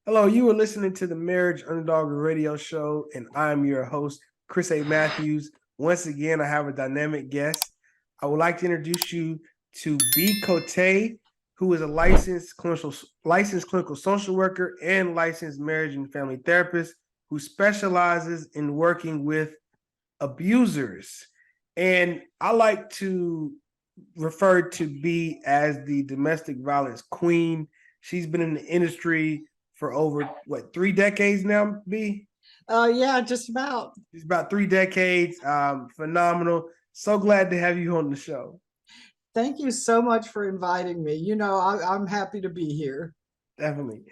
Hello, you are listening to the Marriage Underdog Radio Show, and I'm your host, Chris A. Matthews. Once again, I have a dynamic guest. I would like to introduce you to Bea Cote, who is a licensed clinical social worker and licensed marriage and family therapist who specializes in working with abusers. And I like to refer to Bea as the domestic violence queen. She's been in the industry for over 3 decades now, Bea? Yeah, just about. It's about 3 decades. Phenomenal. So glad to have you on the show. Thank you so much for inviting me. I'm happy to be here. Definitely.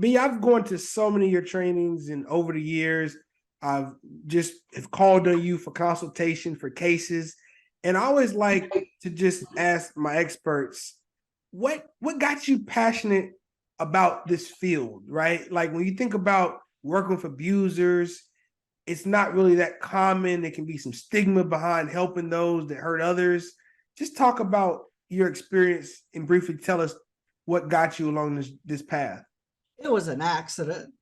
Bea, I've gone to so many of your trainings, and over the years, I've just have called on you for consultation for cases. And I always like to just ask my experts, what got you passionate about this field, right? Like when you think about working with abusers, it's not really that common. There can be some stigma behind helping those that hurt others. Just talk about your experience and briefly tell us what got you along this path. It was an accident.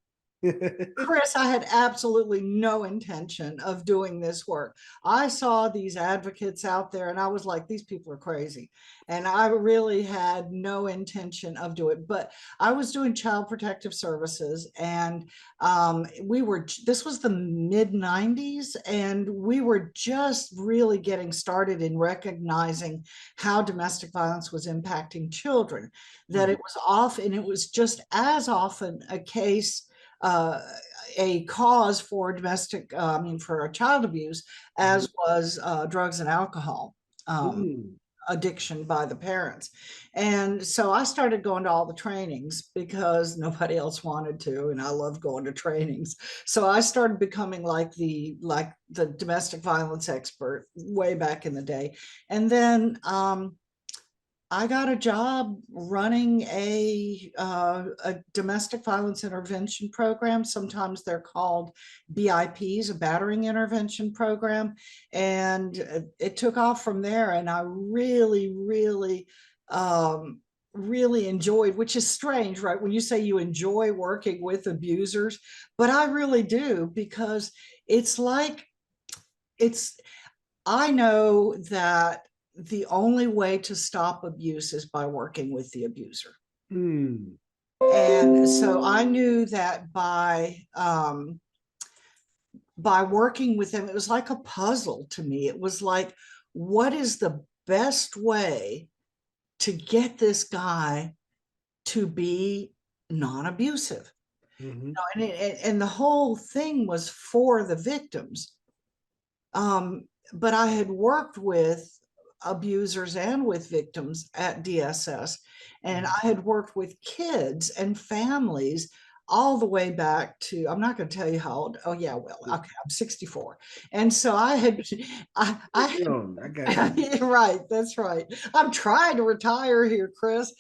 Chris, I had absolutely no intention of doing this work. I saw these advocates out there and I was like, these people are crazy. And I really had no intention of doing it. But I was doing child protective services, and this was the mid 90s, and we were just really getting started in recognizing how domestic violence was impacting children, that it was off, and it was just as often a case, a cause for for child abuse, as was drugs and alcohol addiction by the parents. And so I started going to all the trainings because nobody else wanted to, and I love going to trainings. So I started becoming like the domestic violence expert way back in the day. And then I got a job running a domestic violence intervention program. Sometimes they're called BIPs, a Battering Intervention Program. And it took off from there. And I really enjoyed, which is strange, right? When you say you enjoy working with abusers, but I really do, because it's like, I know that the only way to stop abuse is by working with the abuser. And so I knew that by working with them, it was like a puzzle to me. It was like, what is the best way to get this guy to be non-abusive? And the whole thing was for the victims. But I had worked with abusers and with victims at DSS, and I had worked with kids and families all the way back to, I'm not going to tell you how old. Oh yeah, well, okay, I'm 64. And so I got you. right, that's right. I'm trying to retire here, Chris,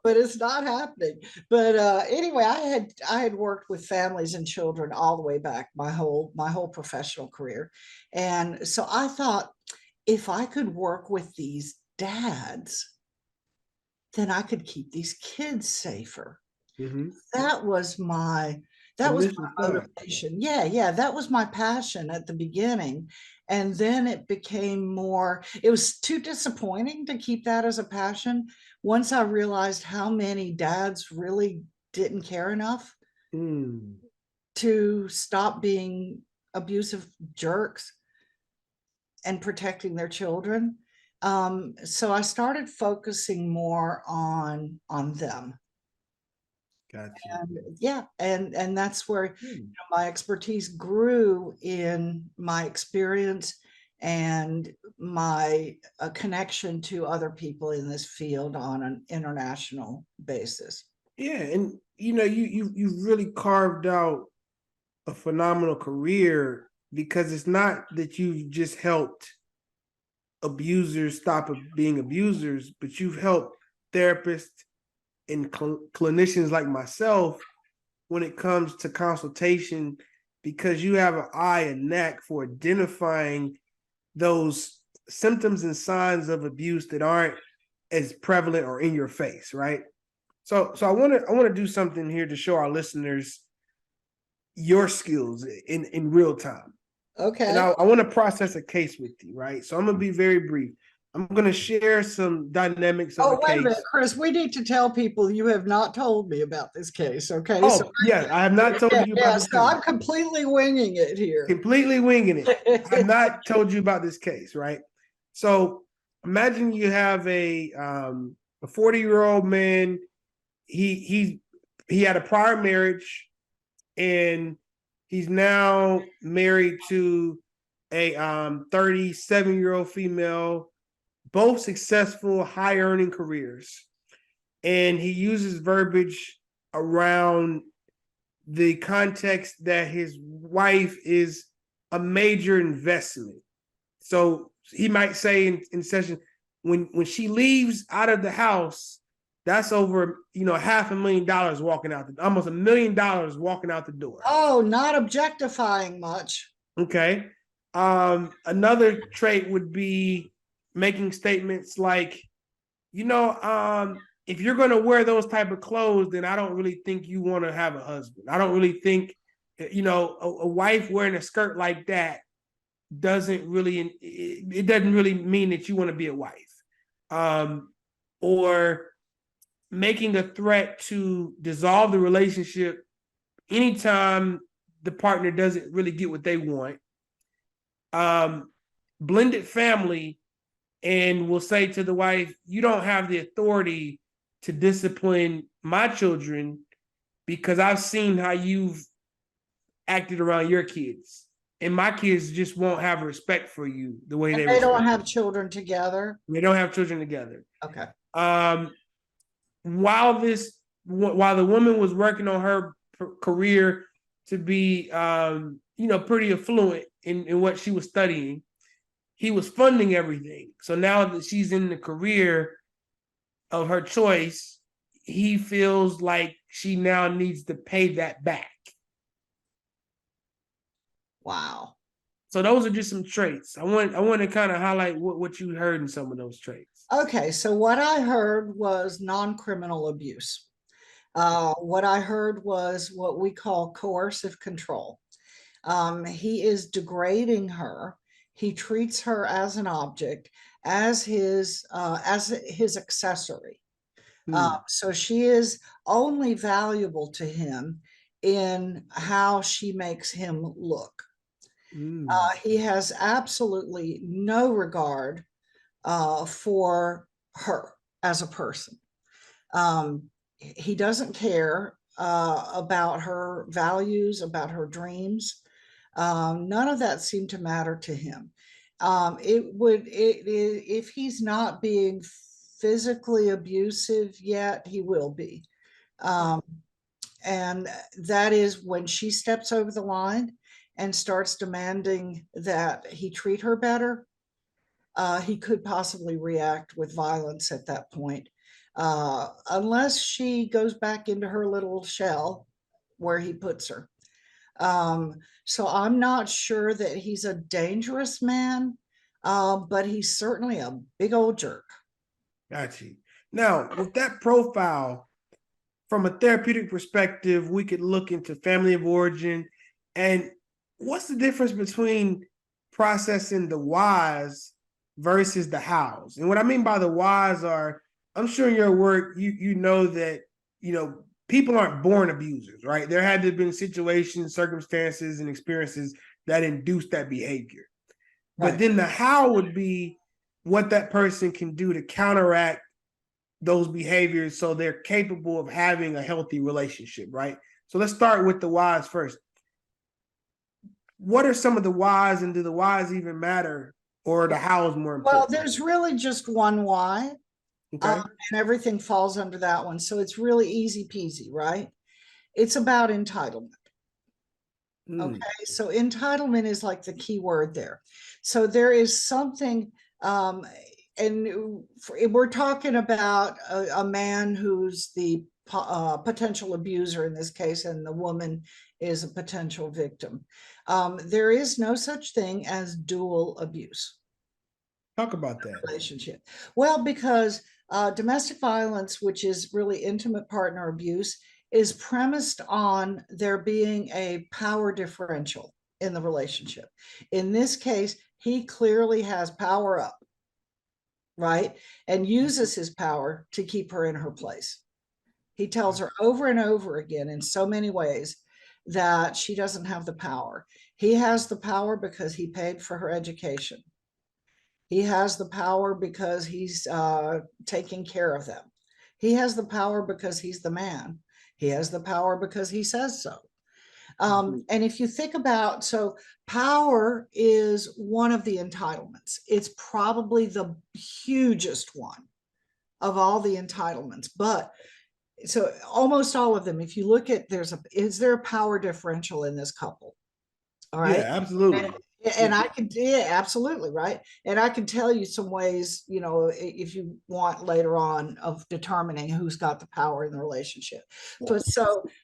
but it's not happening. But anyway, I had worked with families and children all the way back my whole professional career. And so I thought, if I could work with these dads, then I could keep these kids safer. That was my motivation. Yeah, that was my passion at the beginning. And then it became more, it was too disappointing to keep that as a passion once I realized how many dads really didn't care enough to stop being abusive jerks and protecting their children. So I started focusing more on them. Gotcha. And that's where my expertise grew, in my experience and my connection to other people in this field on an international basis. Yeah, and you really carved out a phenomenal career, because it's not that you've just helped abusers stop being abusers, but you've helped therapists and clinicians like myself when it comes to consultation, because you have an eye and knack for identifying those symptoms and signs of abuse that aren't as prevalent or in your face, right? So I want to do something here to show our listeners your skills in real time. And Okay. I want to process a case with you, right? So I'm going to be very brief. I'm going to share some dynamics of the Oh, wait a minute, case. Chris. We need to tell people you have not told me about this case. Okay. So, Oh, yeah, I have not told you about yeah, this so case. I'm completely winging it here. Completely winging it. I've not told you about this case, right? So imagine you have a 40-year-old man. He had a prior marriage, and he's now married to a 37-year-old female, both successful, high earning careers. And he uses verbiage around the context that his wife is a major investment. So he might say in session, when she leaves out of the house, that's over, $500,000 walking out, almost $1 million walking out the door. Oh, not objectifying much. Okay. Another trait would be making statements like, if you're going to wear those type of clothes, then I don't really think you want to have a husband. I don't really think, a wife wearing a skirt like that doesn't really, it doesn't really mean that you want to be a wife. Or making a threat to dissolve the relationship anytime the partner doesn't really get what they want. Blended family, and will say to the wife, you don't have the authority to discipline my children because I've seen how you've acted around your kids. And my kids just won't have respect for you the way And they they don't respect have children together. you. They don't have children together. Okay. While the woman was working on her career to be pretty affluent in what she was studying, he was funding everything. So now that she's in the career of her choice, he feels like she now needs to pay that back. Wow. So those are just some traits. I want to kind of highlight what you heard in some of those traits. Okay, so what I heard was non-criminal abuse. What I heard was what we call coercive control. He is degrading her. He treats her as an object, as his accessory. So she is only valuable to him in how she makes him look. He has absolutely no regard for her as a person. He doesn't care about her values, about her dreams. None of that seemed to matter to him. If he's not being physically abusive yet, he will be. And that is when she steps over the line and starts demanding that he treat her better. He could possibly react with violence at that point, unless she goes back into her little shell where he puts her. So I'm not sure that he's a dangerous man, but he's certainly a big old jerk. Got you. Now, with that profile, from a therapeutic perspective, we could look into family of origin. And what's the difference between processing the whys versus the hows? And what I mean by the whys are, I'm sure in your work, you know that, people aren't born abusers, right? There had to have been situations, circumstances, and experiences that induced that behavior. But then the how would be what that person can do to counteract those behaviors so they're capable of having a healthy relationship, right? So let's start with the whys first. What are some of the whys, and do the whys even matter, or the hows more important? Well, there's really just one why, and everything falls under that one. So it's really easy peasy, right? It's about entitlement. Okay, so entitlement is like the key word there. So there is something, and we're talking about a man who's the potential abuser in this case, and the woman is a potential victim. There is no such thing as dual abuse. Talk about that. Relationship. Well, because Domestic violence, which is really intimate partner abuse, is premised on there being a power differential in the relationship. In this case, he clearly has power up, right? And uses his power to keep her in her place. He tells her over and over again in so many ways that she doesn't have the power. He has the power because he paid for her education. He has the power because he's taking care of them. He has the power because he's the man. He has the power because he says so. And if you think about, so power is one of the entitlements. It's probably the hugest one of all the entitlements, but so almost all of them, if you look at, is there a power differential in this couple? All right. Yeah, absolutely. And I can, yeah, absolutely. Right. And I can tell you some ways, you know, if you want later on, of determining who's got the power in the relationship. But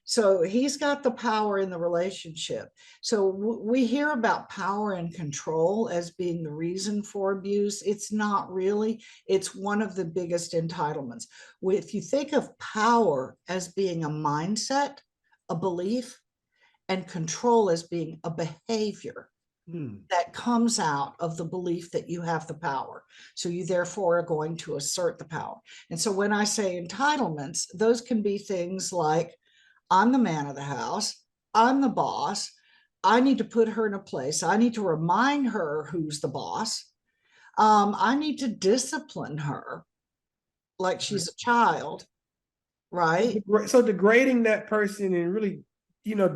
so he's got the power in the relationship. So we hear about power and control as being the reason for abuse. It's not really. It's one of the biggest entitlements. If you think of power as being a mindset, a belief, and control as being a behavior that comes out of the belief that you have the power. So you therefore are going to assert the power. And so when I say entitlements, those can be things like, I'm the man of the house, I'm the boss, I need to put her in a place, I need to remind her who's the boss, I need to discipline her like she's a child, right? So degrading that person and really,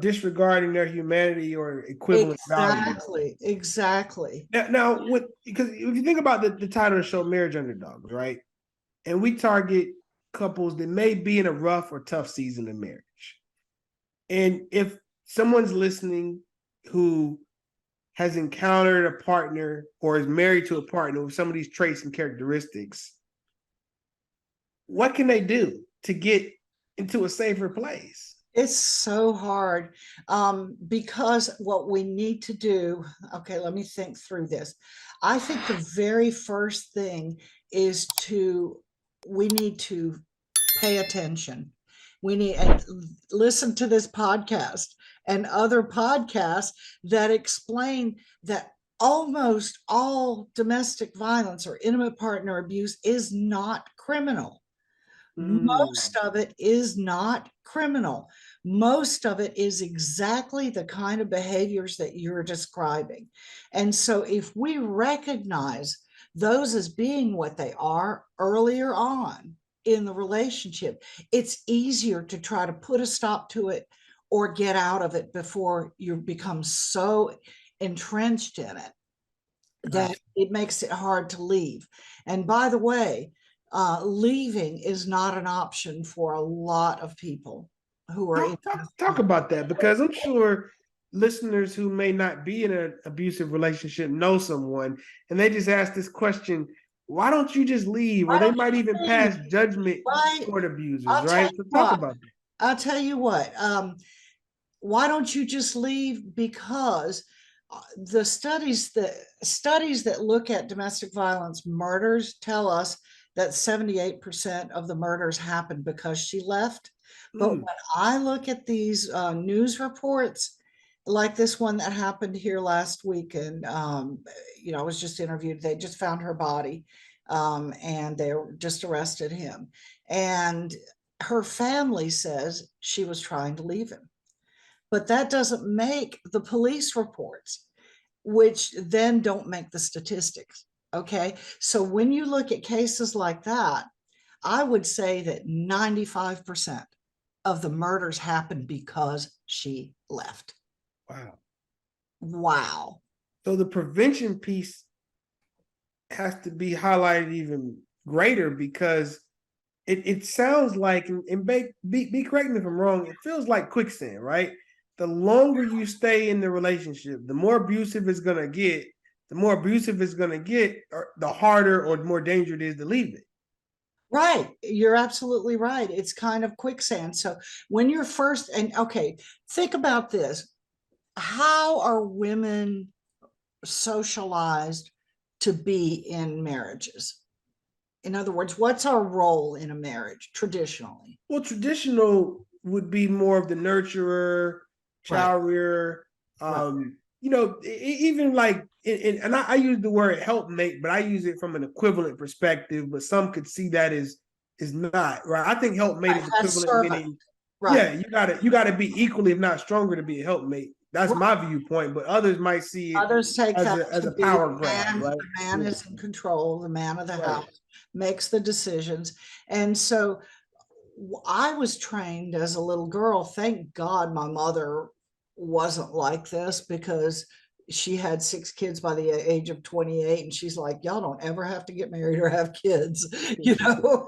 disregarding their humanity or equivalent value. Exactly. Now, because if you think about the title of the show, Marriage Underdogs, right? And we target couples that may be in a rough or tough season of marriage. And if someone's listening who has encountered a partner or is married to a partner with some of these traits and characteristics, what can they do to get into a safer place? It's so hard because what we need to do, okay, let me think through this. I think the very first thing is we need to pay attention. We need and listen to this podcast and other podcasts that explain that almost all domestic violence or intimate partner abuse is not criminal. Most of it is not criminal. Most of it is exactly the kind of behaviors that you're describing. And so if we recognize those as being what they are earlier on in the relationship, it's easier to try to put a stop to it or get out of it before you become so entrenched in it that it makes it hard to leave. And by the way, leaving is not an option for a lot of people who are talk about that, because I'm sure listeners who may not be in an abusive relationship know someone, and they just ask this question: why don't you just leave? Or they might even pass judgment toward abusers, right? So talk about that. I'll tell you what. Why don't you just leave? Because the studies that look at domestic violence murders tell us that 78% of the murders happened because she left. But when I look at these news reports, like this one that happened here last week, and I was just interviewed, they just found her body, and they just arrested him. And her family says she was trying to leave him. But that doesn't make the police reports, which then don't make the statistics. Okay. So when you look at cases like that, I would say that 95% of the murders happened because she left. Wow. So the prevention piece has to be highlighted even greater, because it sounds like, and be correct me if I'm wrong, it feels like quicksand, right? The longer you stay in the relationship, the more abusive it's going to get. The more abusive it's going to get, or the harder or the more dangerous it is to leave it. Right. You're absolutely right. It's kind of quicksand. So when you're first, and okay, think about this. How are women socialized to be in marriages? In other words, what's our role in a marriage traditionally? Well, traditional would be more of the nurturer, Right. child rearer. Right. Even like, and I use the word helpmate, but I use it from an equivalent perspective. But some could see that as is not right. I think helpmate Right. is As equivalent, servant. meaning, Right. yeah, you gotta be equally, if not stronger, to be a helpmate. That's Right. my viewpoint, but others might see it Others take as that a to be power grab, right? the man Yeah, is in control, the man of the right. house makes the decisions. And so I was trained as a little girl. Thank God my mother wasn't like this, because she had 6 kids by the age of 28, and she's like, y'all don't ever have to get married or have kids, you know.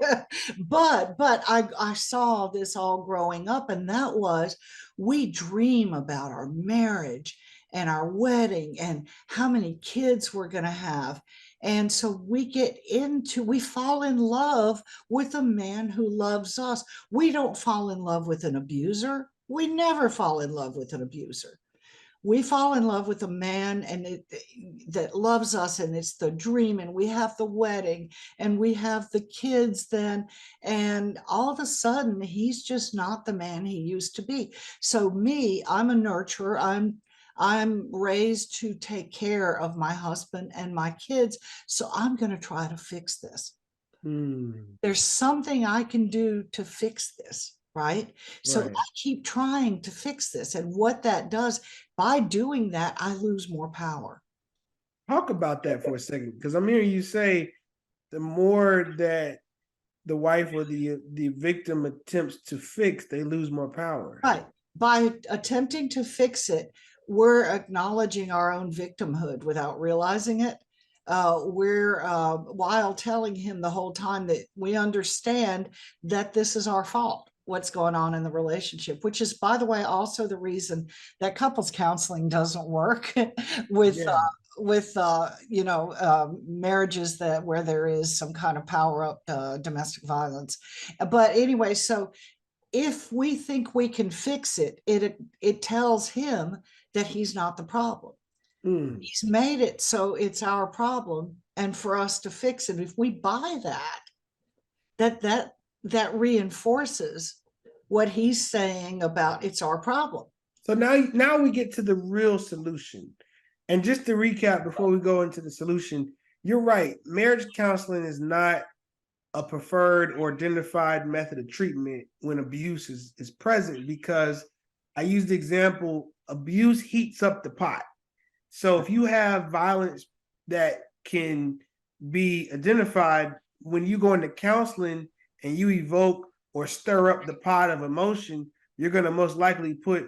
But I saw this all growing up, and that was, we dream about our marriage and our wedding and how many kids we're going to have. And so we fall in love with a man who loves us. We don't fall in love with an abuser. We never fall in love with an abuser. We fall in love with a man that loves us, and it's the dream, and we have the wedding and we have the kids then, and all of a sudden he's just not the man he used to be. So me, I'm a nurturer. I'm raised to take care of my husband and my kids, so I'm going to try to fix this. Hmm. There's something I can do to fix this, right? So Right. I keep trying to fix this. And what that does, by doing that, I lose more power. Talk about that for a second, because I'm hearing you say the more that the wife or the victim attempts to fix, they lose more power. Right. By attempting to fix it, we're acknowledging our own victimhood without realizing it. We're while telling him the whole time that we understand that this is our fault, what's going on in the relationship, which is, by the way, also the reason that couples counseling doesn't work with Yeah. marriages that where there is some kind of power up domestic violence. But anyway, so if we think we can fix it, it tells him that he's not the problem. Mm. He's made it so it's our problem, and for us to fix it. If we buy that reinforces what he's saying about it's our problem. So now we get to the real solution. And just to recap before we go into the solution, you're right. Marriage counseling is not a preferred or identified method of treatment when abuse is present, because I used the example, abuse heats up the pot. So if you have violence that can be identified, when you go into counseling and you evoke or stir up the pot of emotion, you're going to most likely put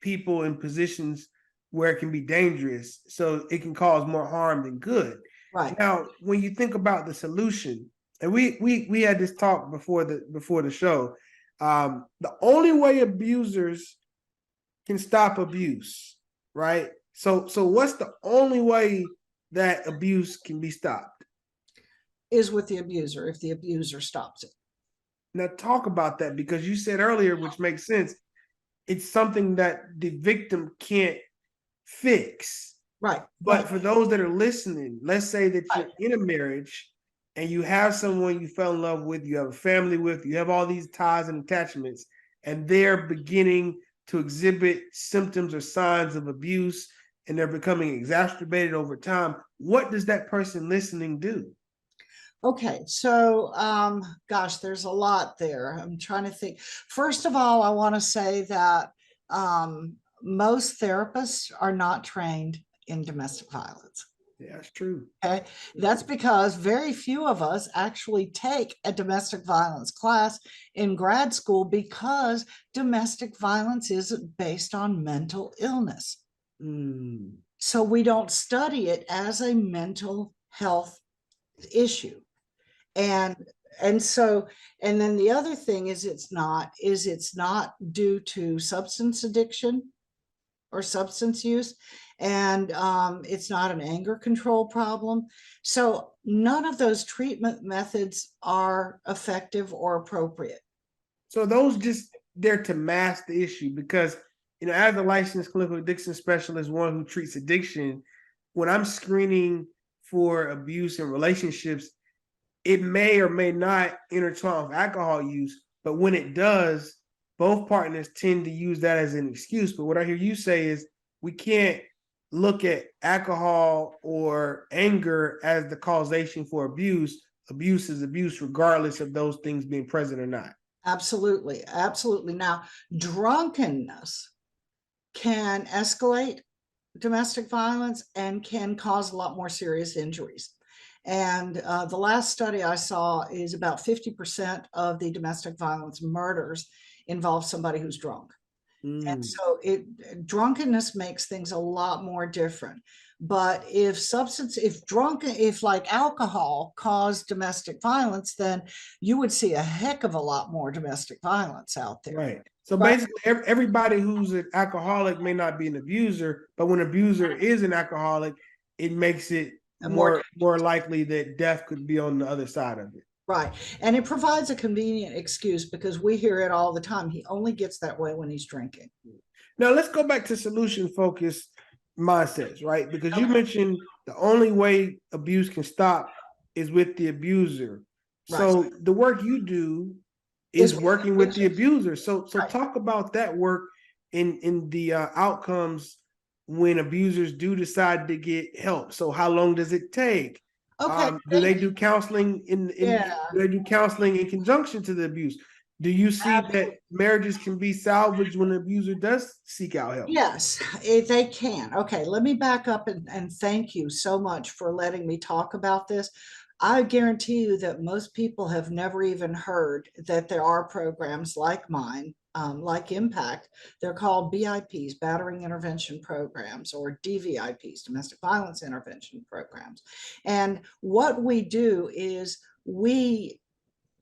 people in positions where it can be dangerous. So it can cause more harm than good. Right. Now, when you think about the solution, and we had this talk before the show, the only way abusers can stop abuse, right? So what's the only way that abuse can be stopped? Is with the abuser, if the abuser stops it. Now talk about that, because you said earlier, which makes sense, it's something that the victim can't fix. Right. But for those that are listening, let's say that Right. you're in a marriage and you have someone you fell in love with, you have a family with, you have all these ties and attachments, and they're beginning to exhibit symptoms or signs of abuse, and they're becoming exacerbated over time. What does that person listening do? Okay, so gosh, there's a lot there. I'm trying to think. First of all, I want to say that most therapists are not trained in domestic violence. Yeah, that's true. Okay, that's because very few of us actually take a domestic violence class in grad school, because domestic violence is based on mental illness. Mm. So we don't study it as a mental health issue. And so, and then the other thing is it's not due to substance addiction or substance use, and it's not an anger control problem. So none of those treatment methods are effective or appropriate. So those just there to mask the issue, because as a licensed clinical addiction specialist, one who treats addiction, when I'm screening for abuse in relationships, it may or may not intertwine with alcohol use, but when it does, both partners tend to use that as an excuse. But what I hear you say is we can't look at alcohol or anger as the causation for abuse. Abuse is abuse, regardless of those things being present or not. Absolutely. Absolutely. Now, drunkenness can escalate domestic violence and can cause a lot more serious injuries. And the last study I saw is about 50% of the domestic violence murders involve somebody who's drunk. And so drunkenness makes things a lot more different. But if like alcohol caused domestic violence, then you would see a heck of a lot more domestic violence out there. Right. So basically, everybody who's an alcoholic may not be an abuser, but when an abuser is an alcoholic, it makes it more likely that death could be on the other side of it. Right. And it provides a convenient excuse because we hear it all the time. He only gets that way when he's drinking. Now, let's go back to solution-focused mindsets, right? Because you mentioned the only way abuse can stop is with the abuser. Right. So the work you do is working with the abuser. So talk about that work in the outcomes when abusers do decide to get help. So how long does it take? Okay. Do they do counseling do they do counseling in conjunction to the abuse? Do you see that marriages can be salvaged when the abuser does seek out help? Yes, they can. Okay, let me back up and thank you so much for letting me talk about this. I guarantee you that most people have never even heard that there are programs like mine, like Impact. They're called BIPs, Battering Intervention Programs, or DVIPs, Domestic Violence Intervention Programs. And what we do is we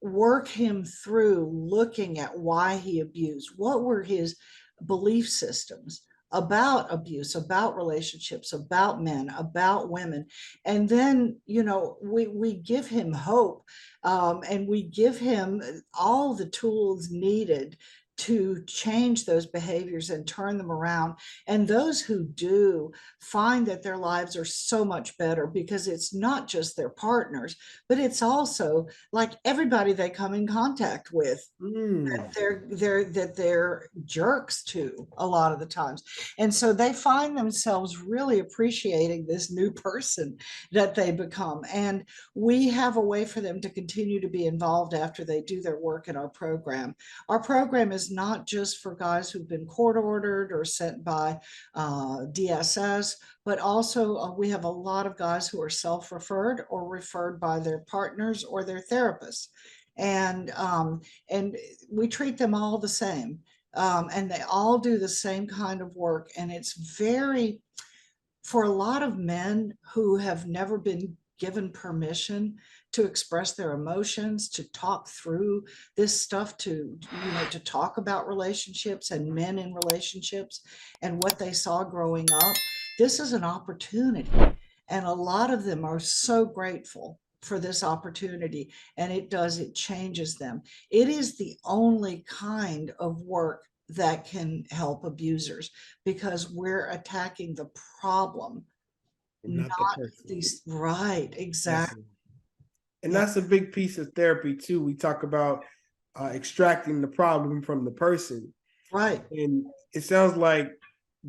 work him through looking at why he abused. What were his belief systems about abuse, about relationships, about men, about women? And then, you know, we give him hope, and we give him all the tools needed to change those behaviors and turn them around. And those who do find that their lives are so much better because it's not just their partners, but it's also like everybody they come in contact with that they're jerks to a lot of the times. And so they find themselves really appreciating this new person that they become. And we have a way for them to continue to be involved after they do their work in our program. Our program is not just for guys who've been court ordered or sent by DSS, but also we have a lot of guys who are self-referred or referred by their partners or their therapists. And we treat them all the same. And they all do the same kind of work. And it's for a lot of men who have never been given permission to express their emotions, to talk through this stuff, to talk about relationships and men in relationships and what they saw growing up. This is an opportunity. And a lot of them are so grateful for this opportunity, and it changes them. It is the only kind of work that can help abusers because we're attacking the problem, not the person. Right, exactly. And that's a big piece of therapy too. We talk about extracting the problem from the person. Right. And it sounds like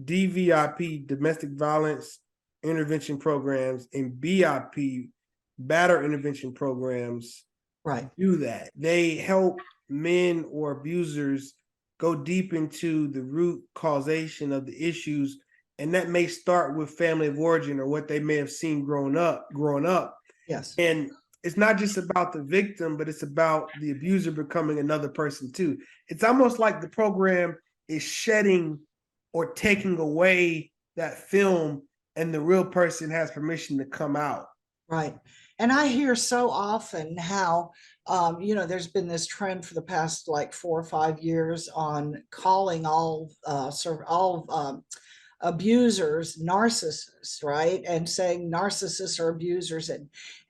DVIP, domestic violence intervention programs, and BIP, batter intervention programs, do that. They help men or abusers go deep into the root causation of the issues, and that may start with family of origin or what they may have seen growing up. Yes. And it's not just about the victim, but it's about the abuser becoming another person too. It's almost like the program is shedding or taking away that film, and the real person has permission to come out. Right. And I hear so often how, there's been this trend for the past like 4 or 5 years on calling all abusers narcissists, right? And saying narcissists are abusers.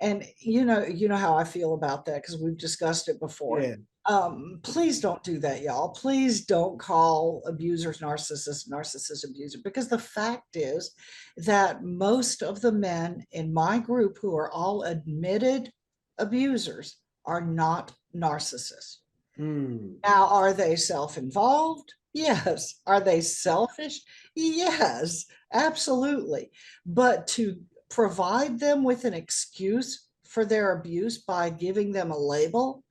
And you know how I feel about that because we've discussed it before. Yeah. Please don't do that, y'all. Please don't call abusers narcissists abuser, because the fact is that most of the men in my group who are all admitted abusers are not narcissists. Hmm. Now, are they self-involved? Yes. Are they selfish? Yes, absolutely. But to provide them with an excuse for their abuse by giving them a label,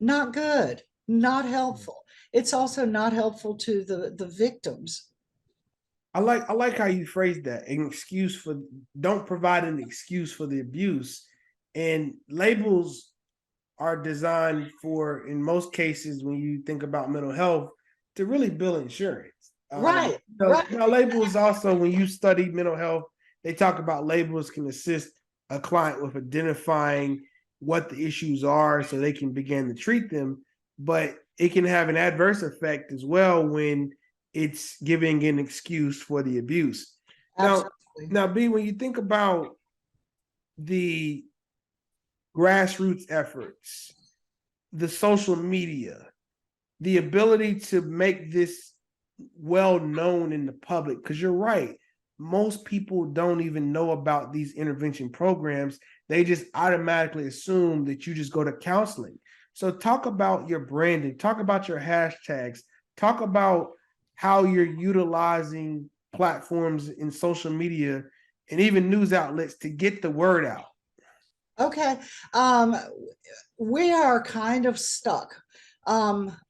not good, not helpful. It's also not helpful to the victims. I like how you phrased that. An excuse for don't provide an excuse for the abuse. And labels are designed for, in most cases, when you think about mental health, to really bill insurance. Right, So right. now labels also, when you study mental health, they talk about labels can assist a client with identifying what the issues are so they can begin to treat them. But it can have an adverse effect as well when it's giving an excuse for the abuse. Now, Absolutely. now, B, when you think about the grassroots efforts, the social media, the ability to make this well known in the public, because you're right, most people don't even know about these intervention programs. They just automatically assume that you just go to counseling. So talk about your branding, talk about your hashtags, talk about how you're utilizing platforms in social media and even news outlets to get the word out. Okay. Um, we are kind of stuck.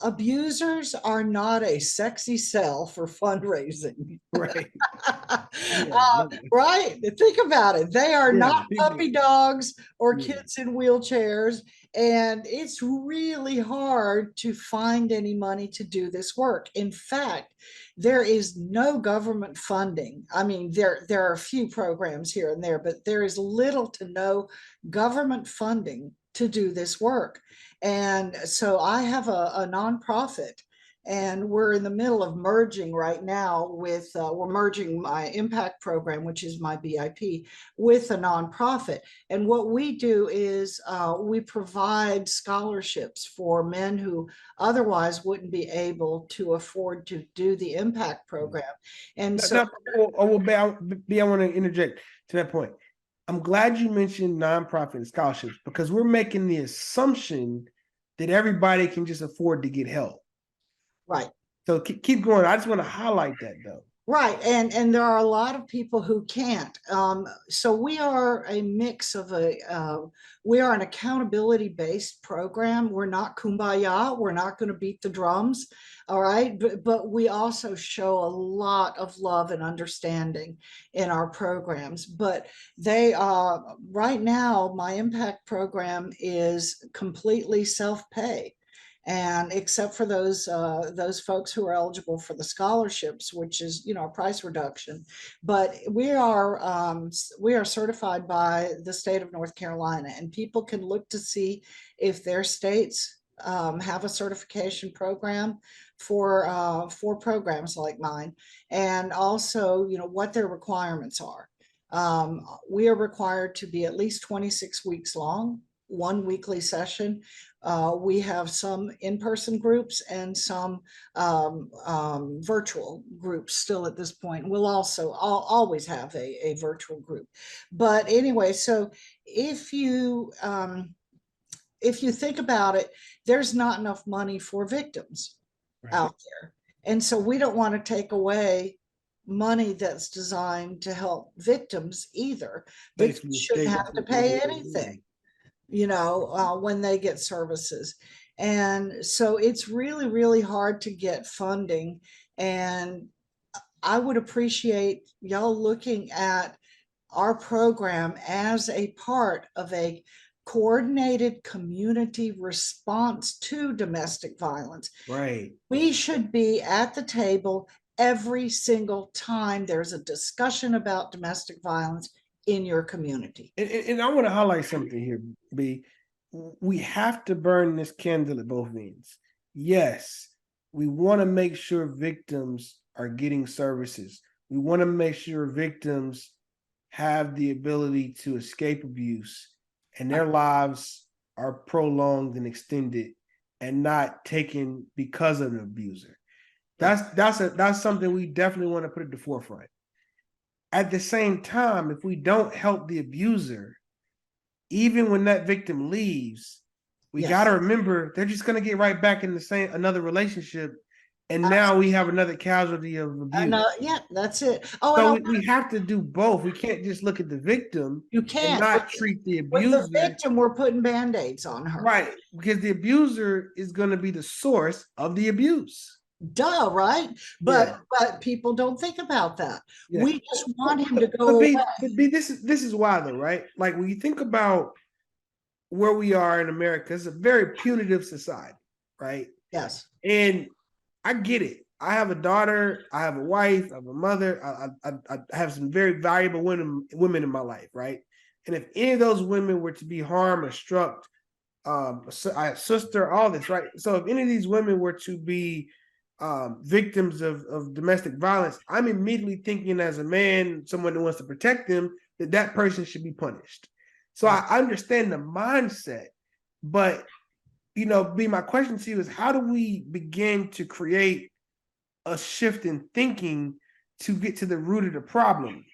Abusers are not a sexy sell for fundraising. Right. Yeah. Right. Think about it. They are Yeah. not puppy dogs or Yeah. kids in wheelchairs. And it's really hard to find any money to do this work. In fact, there is no government funding. I mean, there are a few programs here and there, but there is little to no government funding to do this work. And so I have a nonprofit, and we're in the middle of merging right now with, we're merging my impact program, which is my BIP, with a nonprofit. And what we do is we provide scholarships for men who otherwise wouldn't be able to afford to do the impact program. And so, I want to interject to that point. I'm glad you mentioned nonprofit and scholarships because we're making the assumption that everybody can just afford to get help. right. So keep going. I just want to highlight that though. Right, and there are a lot of people who can't. So we are a mix of we are an accountability based program. We're not kumbaya. We're not going to beat the drums, all right. But we also show a lot of love and understanding in our programs. But they right now, my impact program is completely self pay. And except for those folks who are eligible for the scholarships, which is, you know, a price reduction, but we are certified by the state of North Carolina, and people can look to see if their states have a certification program for programs like mine, and also, you know, what their requirements are. We are required to be at least 26 weeks long, one weekly session. We have some in-person groups and some virtual groups still at this point. We'll also always have a virtual group. But anyway, so if you think about it, there's not enough money for victims out there. And so we don't want to take away money that's designed to help victims either. Victims shouldn't have to pay anything, you know, when they get services. And so it's really, really hard to get funding. And I would appreciate y'all looking at our program as a part of a coordinated community response to domestic violence. Right. We should be at the table every single time there's a discussion about domestic violence in your community. And I want to highlight something here, B. We have to burn this candle at both ends. Yes, we want to make sure victims are getting services. We want to make sure victims have the ability to escape abuse and their lives are prolonged and extended and not taken because of an abuser. That's something we definitely want to put at the forefront. At the same time, if we don't help the abuser, even when that victim leaves, we got to Yes. remember they're just going to get right back in the same another relationship, and now we have another casualty of abuse. Yeah, that's it. Oh, and So we have to do both. We can't just look at the victim you and can't. not treat the With the abuser. victim, we're putting band-aids on her. Right, because the abuser is going to be the source of the abuse. Duh, right? Yeah, But people don't think about that. yeah. We just want him to But, go away. this is why though, right? Like when you think about where we are in America, it's a very punitive society, right? Yes. And I get it. I have a daughter, I have a wife, I have a mother, I have some very valuable women in my life, right? And if any of those women were to be harmed or struck, I have sister, all this, right? So if any of these women were to be victims of domestic violence, I'm immediately thinking as a man, someone who wants to protect them, that person should be punished. So I understand the mindset, but my question to you is, how do we begin to create a shift in thinking to get to the root of the problem?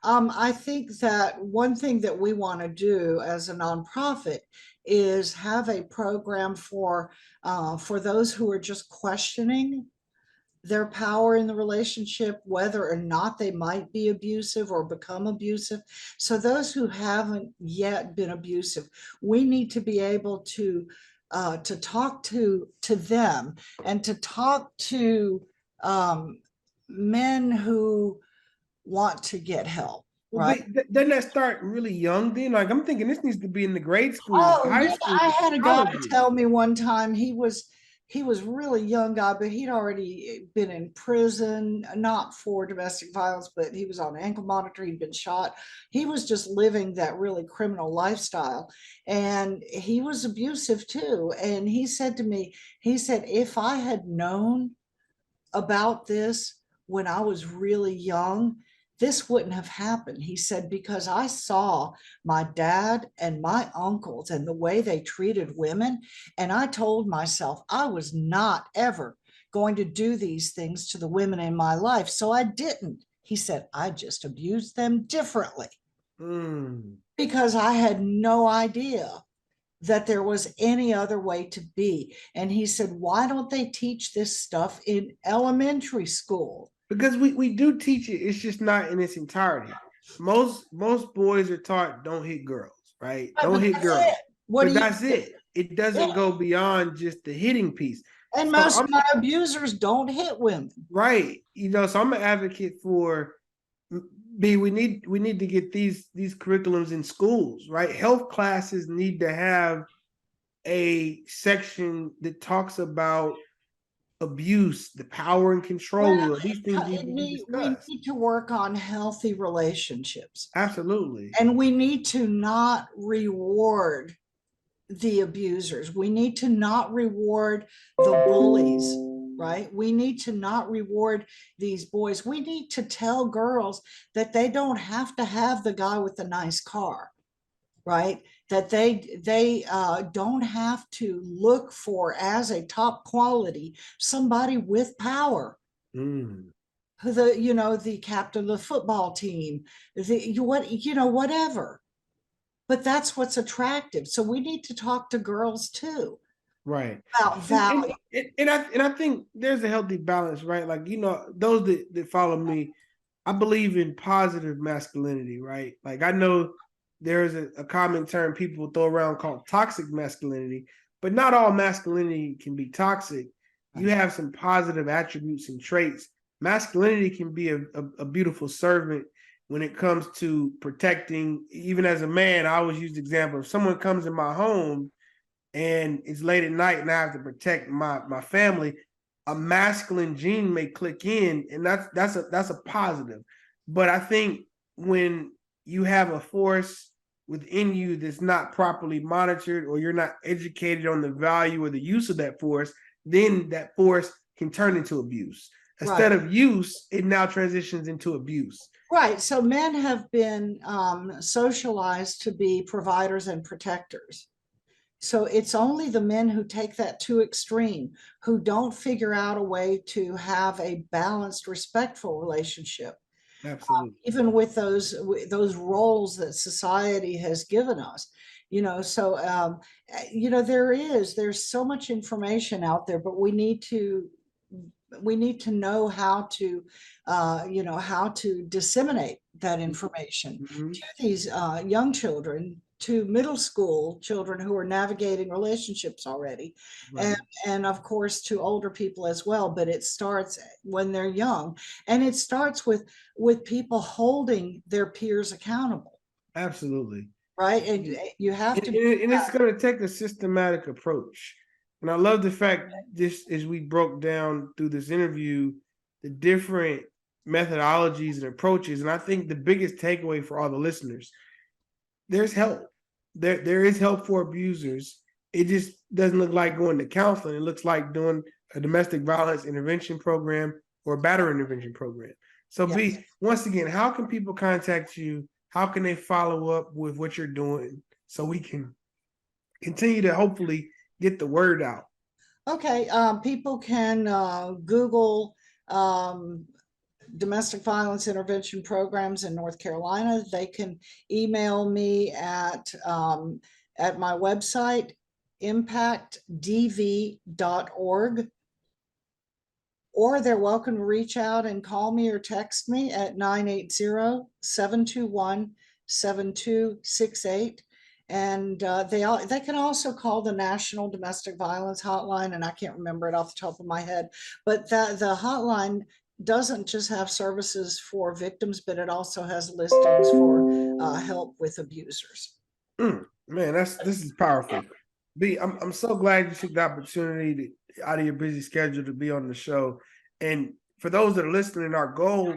I think that one thing that we want to do as a nonprofit is have a program for those who are just questioning their power in the relationship, whether or not they might be abusive or become abusive. So those who haven't yet been abusive, we need to be able to talk to them and to talk to men who want to get help. Well, Right. doesn't that start really young then? Like I'm thinking this needs to be in the grade schools, Oh high yeah, I schools, had a guy colleges. tell me one time he was really young guy, but he'd already been in prison, not for domestic violence, but he was on ankle monitor. He'd been shot. He was just living that really criminal lifestyle, and he was abusive too. And he said to me, he said, if I had known about this when I was really young, this wouldn't have happened. He said, because I saw my dad and my uncles and the way they treated women. And I told myself I was not ever going to do these things to the women in my life. So I didn't. He said, I just abused them differently because I had no idea that there was any other way to be. And he said, why don't they teach this stuff in elementary school? Because we do teach it, it's just not in its entirety. Most boys are taught don't hit girls, right? But Don't hit that's girls. it. What But do you that's it. It doesn't yeah. go beyond just the hitting piece. And So most of my abusers don't hit women. right, so I'm an advocate for B. We need to get these curriculums in schools, right? Health classes need to have a section that talks about abuse, the power and control. These things need to be We discussed. need to work on healthy relationships. Absolutely. And we need to not reward the abusers. We need to not reward the bullies, right? We need to not reward these boys. We need to tell girls that they don't have to have the guy with the nice car, right? That they don't have to look for, as a top quality, somebody with power. The captain of the football team, whatever. But that's what's attractive. So we need to talk to girls too. Right. About value. And I think there's a healthy balance, right? Like, those that follow me, I believe in positive masculinity, right? Like I know there's a common term people throw around called toxic masculinity, but not all masculinity can be toxic. You have some positive attributes and traits. Masculinity can be a beautiful servant when it comes to protecting. Even as a man, I always use the example, if someone comes in my home and it's late at night and I have to protect my family, a masculine gene may click in, and that's a positive. But I think when you have a force within you that's not properly monitored, or you're not educated on the value or the use of that force, then that force can turn into abuse. Instead of use, it now transitions into abuse. Right. So men have been socialized to be providers and protectors. So it's only the men who take that too extreme, who don't figure out a way to have a balanced, respectful relationship, Absolutely. Even with those roles that society has given us. So there's so much information out there, but we need to know how to how to disseminate that information Mm-hmm. to these young children, to middle school children who are navigating relationships already, Right. and of course to older people as well. But it starts when they're young, and it starts with people holding their peers accountable. Absolutely. Right. And you have And, to and it's going to take a systematic approach. And I love the fact, just as we broke down through this interview, the different methodologies and approaches. And I think the biggest takeaway for all the listeners, there's help. There is help for abusers. It just doesn't look like going to counseling. It looks like doing a domestic violence intervention program or a battering intervention program. So, Yes. B, once again, how can people contact you? How can they follow up with what you're doing so we can continue to hopefully get the word out? Okay, people can Google domestic violence intervention programs in North Carolina. They can email me at my website, impactdv.org, or they're welcome to reach out and call me or text me at 980-721-7268. And they can also call the National Domestic Violence Hotline, and I can't remember it off the top of my head, but the hotline doesn't just have services for victims, but it also has listings for help with abusers. Man, this is powerful. B, I'm so glad you took the opportunity out of your busy schedule to be on the show. And for those that are listening, our goal,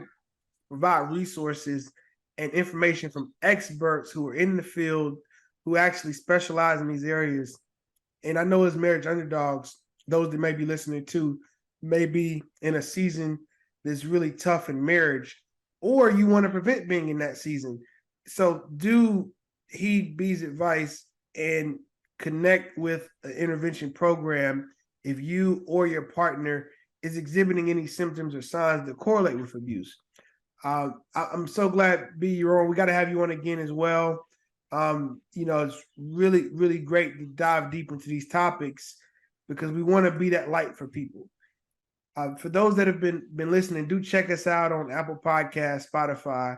provide resources and information from experts who are in the field, who actually specialize in these areas. And I know as marriage underdogs, those that may be listening to may be in a season that's really tough in marriage, or you want to prevent being in that season. So do heed Bea's advice and connect with an intervention program if you or your partner is exhibiting any symptoms or signs that correlate with abuse. I'm so glad, Bea, you're on. We got to have you on again as well. It's really, really great to dive deep into these topics because we want to be that light for people. For those that have been listening, do check us out on Apple Podcasts, Spotify.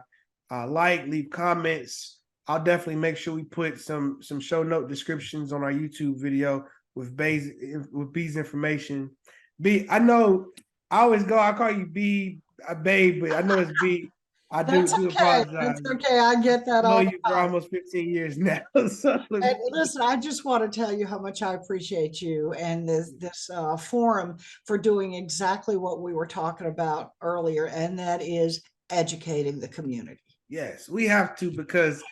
Leave comments. I'll definitely make sure we put some show note descriptions on our YouTube video with Bea's information. B, I know I always I call you B, Babe, but I know it's B. I do okay. apologize. That's okay. I get that I know all you for almost 15 years now. So, and listen, I just want to tell you how much I appreciate you and this forum for doing exactly what we were talking about earlier, and that is educating the community. yes, we have to, because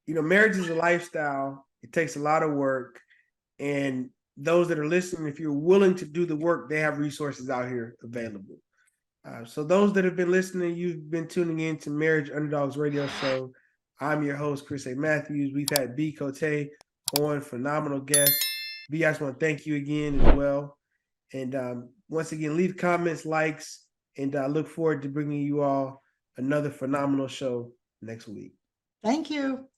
marriage is a lifestyle. It takes a lot of work, and those that are listening, if you're willing to do the work, they have resources out here available. So those that have been listening, you've been tuning in to Marriage Underdogs Radio Show. I'm your host, Chris A. Matthews. We've had Bea Cote on, phenomenal guest. Bea, I just want to thank you again as well. And once again, leave comments, likes, and I look forward to bringing you all another phenomenal show next week. Thank you.